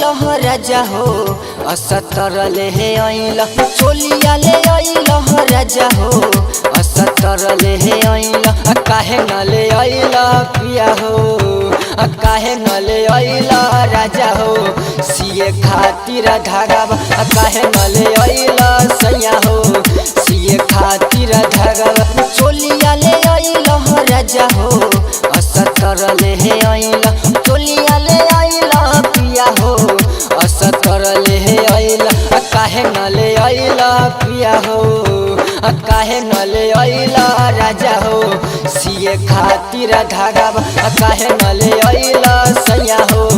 आइल राजा हो असतर ले आइल चोलिया ले आइल राजा हो असतर ले आइल काहे न ले आइल पिया हो काहे न ले आइल राजा हो सिए खातिर धागा काहे न ले आइल सैया हो सिए खातिर धागा चोलिया ले आइल राजा हो असतर ले आइल चोलिया ले आइल पिया हो असतर ले आइल काहे न ले आइल पिया हो काहे न ले आइल राजा हो सिए खातिर धागा काहे न ले आइल सैया हो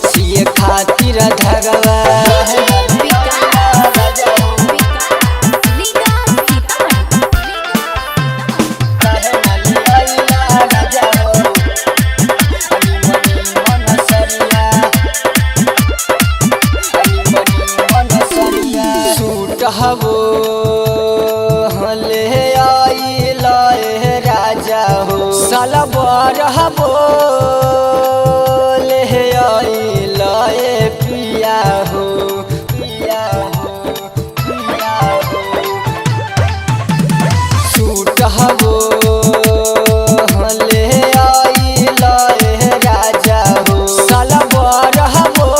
सिए खातिर धागा हबो ले आइल राजा हो सलवार हबो ले आइल पिया हो पिया हो पिया हो सूट हबो ले आइल राजा हो सलवार हबो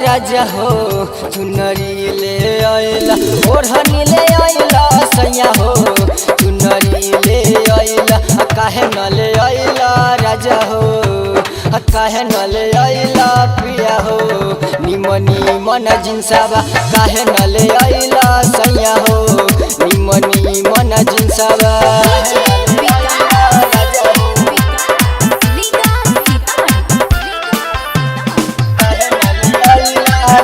राजा हो चुनरी ले आइल ओढ़नी ले आइल सैया हो चुनरी ले आइल काहे न ले आइल राजा हो काहे न ले आइल पिया हो निमनी मन जिनसाबा काहे न ले आइल सैया हो निमनी मन जिनसाबा राजा हो राजा हो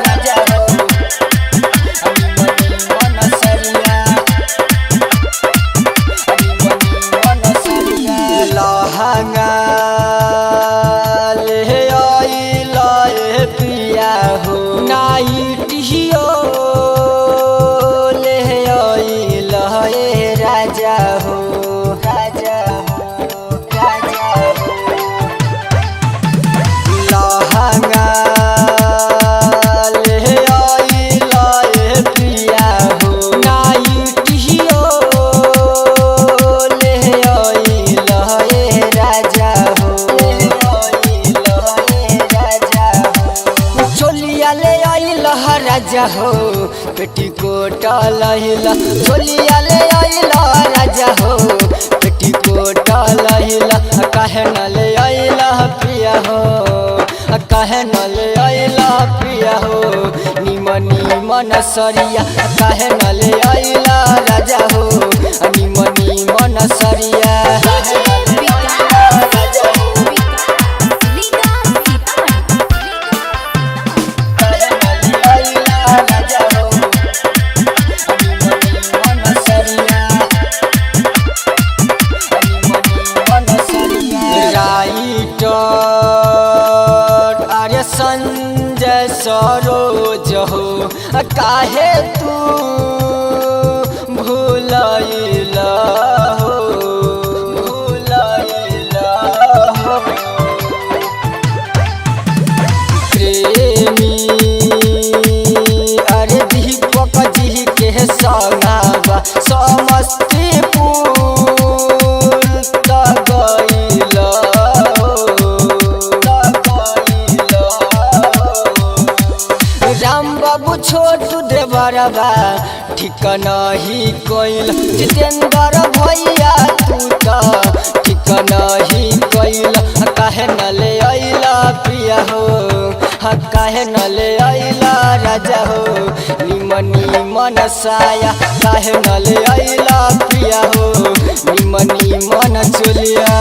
राजा हो लहंगा ले आइल पिया हो नाइटियो ले आइल राजा हो राजा हो चोलिया ले आइल राजा हो पेटीकोट लहिल चोलिया ले आइल राजा हो पेटीकोट लहिल काहे न ले आइल पिया हो काहे न ले आइल पिया हो निमनी मन सरिया काहे न ले आइल राजा हो निमनी मन सरिया संजय सरोज हो काहे तू भूलैल हो भूलैल हो प्रेमी अरे दीपक जी के संगवा समस्तीपुर गइल राम बाबू छोटू देवरबा ठीक नहीं कइल जितेंद्र भैया तू तो ठीक नहीं कइल काहे न ले आइल पिया हो काहे न ले आइल राजा हो निमनी मन साया काहे न ले आइल पिया हो निमनी मन चोलिया।